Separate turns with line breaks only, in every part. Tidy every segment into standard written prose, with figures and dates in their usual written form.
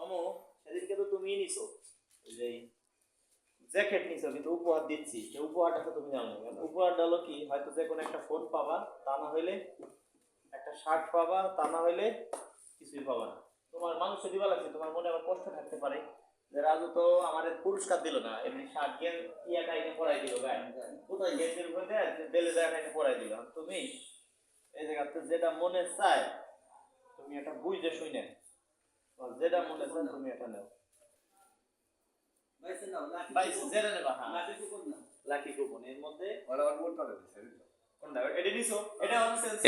মামু সেদিনকে তো তুমিই নিছো যে জ্যাকেট নিছো, কিন্তু উপহার দিচ্ছি, যে উপহারটা তো তুমি জানো না। উপহারটা হলো কি, হয়তো যে কোনো একটা ফোন পাবা, তা না হইলে একটা শার্ট পাবা, তা না হইলে কিছুই পাবা না। তোমার মানুষে দিবা লাগছে, তোমার মনে আবার কষ্ট থাকতে পারে যে রাজু তো আমার পুরস্কার দিল না, এমনি শার্ট গেম ইয়াটা এনে পড়াই দিল, গায়ে কোথায় গেঞ্জের উপরে বেলে জায়গাটা এনে পড়াই দিল। তুমি এই জায়গাতে যেটা মনে চায় তুমি এটা বুঝে শুনে, যেটা মনে চায় তুমি এটা নাও।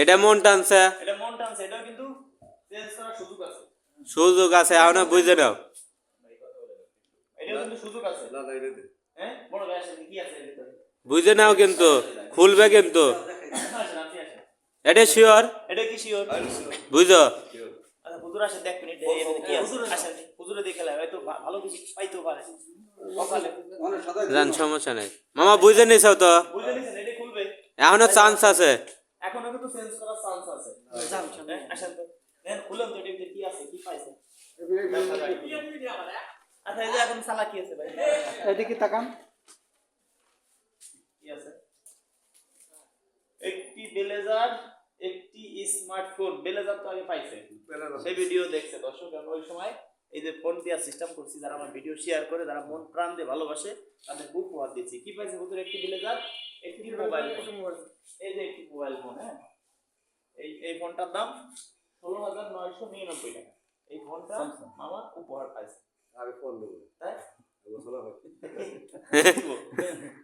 এটা মন টানছে, সুযোগ আছে, এখন বুঝে নাও। বুঝে নাও, কিন্তু খুলবে কিন্তু এটা শিওর,
এটা কি শিওর
বুঝো।
আচ্ছা হুজুর আসেন এক মিনিট, কি আছে আসেন হুজুরে দেখে লাই, হয়তো ভালো কিছু পাইতেও পারে সকালে।
জান সমস্যা নাই মামা, বুঝে নিছো তো,
বুঝে নিছেন এটা খুলবে,
এখনো চান্স আছে,
এখনো কিন্তু চেঞ্জ করার চান্স আছে। আসেন তো দেন খুলুন তো, এটা কি আছে, কি পাইছেন। আচ্ছা এই যে এখন সালা কি আছে ভাই,
এদিকে তাকান।
কি আছে, একটি ব্লেজার, একটি স্মার্টফোন। ব্লেজার তো আগে পাইছে, সেই ভিডিও দেখছে দর্শক। কারণ ওই সময় এই যে ফোন দেওয়ার সিস্টেম করছি, যারা আমার ভিডিও শেয়ার করে, যারা মন প্রাণ দিয়ে ভালোবাসে, তাদের বুক উপহার দিচ্ছি। কি পাইছে হুজুর, একটি ব্লেজার, একটি মোবাইল ফোন। এই যে একটি মোবাইল ফোন, হ্যাঁ এই ফোনটার দাম 16,999 টাকা। এই ফোনটা আমার উপহার পাইছে।
আগে ফোন দেবো,
তাই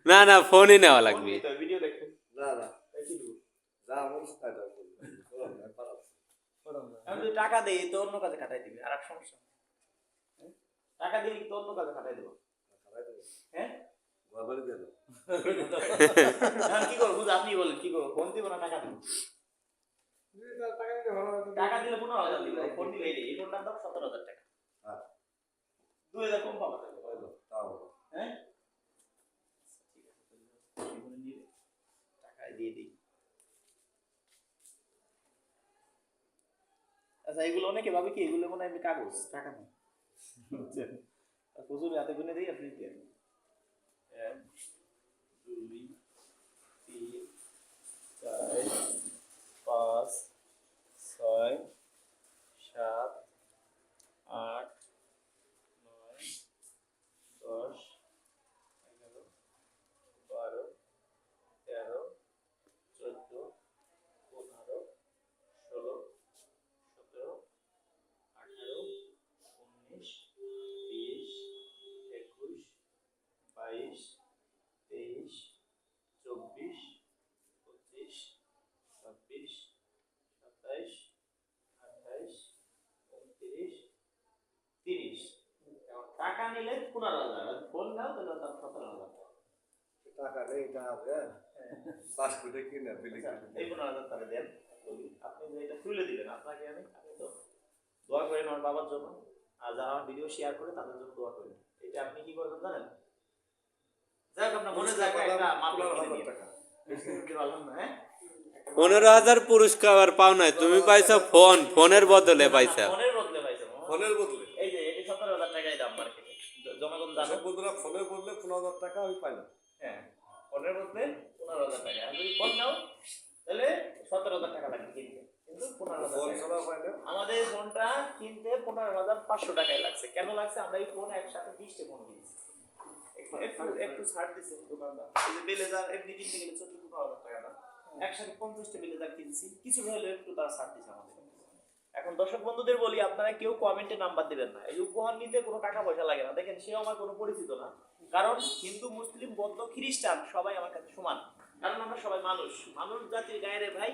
না না ফোনই নেওয়া লাগবে।
ভিডিও দেখেন,
না না
কি দিব,
যা আমার তাই দাও
আমি যদি টাকা দেই তো অন্য কাজে খাটাই দিবে, আর এক সমস্যা। টাকা দিলে তো অন্য কাজে খাটাই দেবো, হ্যাঁ
বাবারে দেন
কি করবো আপনি বলেন, কি করবো, ফোন দিব না টাকা দিব? টাকা দিলে 15,000 দিব, ফোন দিলে এই ফোনটার দাম 17,000 টাকা, 2,000 কম পাবা হ্যাঁ। টাকা দিয়ে দিই। আচ্ছা এগুলো অনেকে ভাবে কি এগুলো মনে হয় কাগজ, টাকা না। হুজুর হাতে গুনে দিই, আপনি দিয়ে 1 2 3 4 5 6 7 8 9 10 11 12 13 14 15 16 17 18 19 20 21 22 23 24 25 26 27 28 29 30। টাকা নিলে 15,000, ফোন নাও তাহলে তার 17,000
টাকা নেই, এটা হবে পাসপোর্টে কিনে বিলি
এই 15,000 টাকা দেন। আপনি যে এটা খুলে দিলেন, আপনাকে আমি তো দোয়া করেন আমার বাবার জন্য, আর যারা আমার ভিডিও শেয়ার করে তাদের জন্য দোয়া করেন। এটা আপনি কি করবেন জানেন, যাক আপনার মনে যায় একটা মাফলার টাকা বেশি দিতে পারলাম না, হ্যাঁ
15,000 পুরস্কার পাও নাই, তুমি পাইছো ফোন, ফোনের বদলে পাইছো,
ফোনের বদলে পাইছো।
ফোনের বদলে
এই যে এটি 17,000 টাকাই দাম মার্কেটে, জনগণ জানে।
বন্ধুরা ফোনের বদলে 15,000 টাকা আমি পাইলাম।
হ্যাঁ ফোনের বদলে 15,000 টাকা, আর যদি ফোন নাও তাহলে 17,000 টাকা লাগবে কিনতে, কিন্তু 15,000
ফোন
টাকা।
ছাড়া পাইলাম।
আমাদের ফোনটা কিনতে 15,500 টাকায় লাগছে। কেন লাগছে, আমরা এই ফোন একসাথে 20টা ফোন কিনেছি, একটু ছাড় দিচ্ছে দোকানদার। এই যে ব্লেজার এমনি কিনতে গেলে 14,000 টাকা দাম, একসাথে 50টা ব্লেজার কিনছি, কিছু হলেও একটু তারা ছাড় দিচ্ছে আমাদের। এখন দর্শক বন্ধুদের বলি, আপনারা কেউ কমেন্টে নাম্বার দিবেন না, এই উপহার নিতে কোনো টাকা পয়সা লাগে না। দেখেন সেও আমার কোনো পরিচিত না, কারণ হিন্দু মুসলিম বৌদ্ধ খ্রিস্টান সবাই আমার কাছে সমান, কারণ আমরা সবাই মানুষ, মানব জাতির গায়ের ভাই,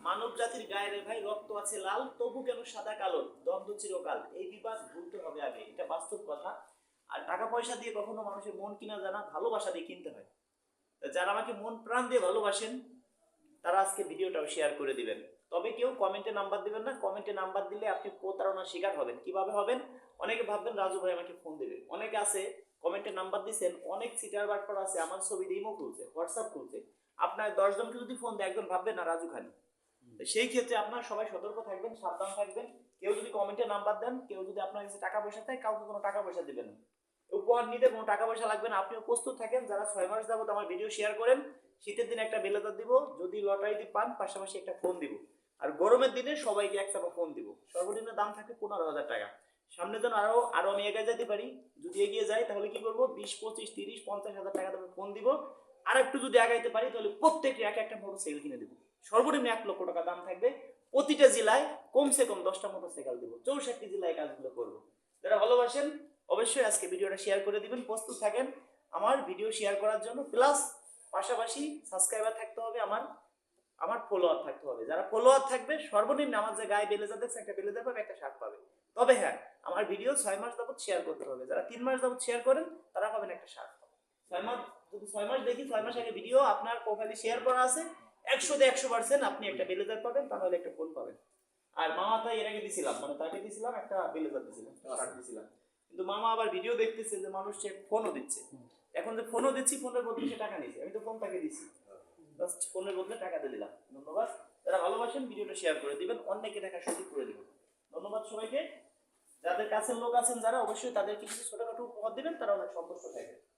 মানব জাতির গায়ের ভাই, রক্ত আছে লাল, তবু কেন সাদা কালো, দ্বন্দ্ব চিরকাল, এই বিবাদ ভুলতে হবে আগে, এটা বাস্তব কথা। আর টাকা পয়সা দিয়ে কখনো মানুষের মন কিনা জানা, ভালোবাসা দিয়ে কিনতে হয়। যারা আমাকে মন প্রাণ দিয়ে ভালোবাসেন তারা আজকে ভিডিওটাও শেয়ার করে দিবেন। তবে কেউ কমেন্টে নাম্বার দিবেন না, কমেন্টে নাম্বার দিলে আপনি প্রতারণার শিকার হবেন। কিভাবে হবেন, অনেকে ভাববেন রাজু ভাই আমাকে ফোন দেবে, অনেকে আছে কমেন্টে নাম্বার দিচ্ছেন, অনেক সিটার বাটপার আছে আমার ছবি দিয়ে ইমো খুলছে, হোয়াটসঅ্যাপ খুলছে, আপনার 10 জনকে যদি ফোন দেয় একজন ভাববেন না রাজু খালি। সেই ক্ষেত্রে আপনারা সবাই সতর্ক থাকবেন, সাবধান থাকবেন। কেউ যদি কমেন্টে নাম্বার দেন, কেউ যদি আপনার কাছে টাকা পয়সা থাকে, কাউকে কোনো টাকা পয়সা দিবেন না। উপহার নিতে কোনো টাকা পয়সা লাগবে না, আপনিও প্রস্তুত থাকেন। যারা 6 মাস যাবত আমার ভিডিও শেয়ার করেন, শীতের দিনে একটা বেলেদার দিব, যদি লটারি পান পাশাপাশি একটা ফোন দিব, আর গরমের দিনে সবাইকে এক চাপা ফোন দিব। সর্বনিম্ন দাম থাকে 15,000 টাকা। সামনে যেন আরো আমি এগিয়ে যেতে পারি, যদি এগিয়ে যাই তাহলে কি করবো, 20, 25, 30, 50,000 টাকা দামে ফোন দিব। আর একটু যদি আগাইতে পারি তাহলে প্রত্যেককে একটা মোটরসাইকেল কিনে দিব। সর্বনিম্ন 1 লক্ষ টাকা দাম থাকবে। প্রতিটা জেলায় কমসে কম 10টা মোটরসাইকেল দিব। 64 জেলায় কাজগুলো করবো। যারা ভালোবাসেন অবশ্যই আজকে ভিডিওটা শেয়ার করে দিবেন। প্রস্তুত থাকেন আমার ভিডিও শেয়ার করার জন্য, প্লাস পাশাপাশি সাবস্ক্রাইবার থাকতে হবে, আমার ফলোয়ার থাকতে হবে। যারা ফলোয়ার থাকবে সর্বনিম্ন আমার যে গায়ে বেলেজার দেখছে, একটা বেলেজার পাবে, একটা শার্ট পাবে। তবে হ্যাঁ, আমার ভিডিও 6 মাস যাবত শেয়ার করতে হবে। যারা 3 মাস যাবত শেয়ার করেন তারা পাবেন একটা শার্ট। 6 মাস, যদি 6 মাস দেখি, 6 মাস আগে ভিডিও আপনার প্রোফাইলে শেয়ার করা আছে, 100 তে 100% আপনি একটা বেলেজার পাবেন, তাহলে একটা ফোন পাবেন। আর মামা তাই এর আগে দিছিলাম, মানে তাকে দিছিলাম একটা বেলেজার দিছিলাম, শার্ট দিছিলাম, কিন্তু মামা আবার ভিডিও দেখতেছে যে মানুষ সে ফোনও দিচ্ছে। এখন যে ফোনও দিচ্ছি, ফোনের বদলে সে টাকা নিচ্ছে, আমি তো ফোন তাকে দিচ্ছি, জাস্ট ফোনের বদলে টাকা দিয়ে দিলাম। ধন্যবাদ। যারা ভালোবাসেন ভিডিওটা শেয়ার করে দিবেন, অন্যকে দেখার সুযোগ করে দিবেন। ধন্যবাদ সবাইকে। যাদের কাছের লোক আছেন যারা, অবশ্যই তাদেরকে কিছু ছোটখাটো উপহার দিবেন, তারা অনেক সন্তুষ্ট থাকবে।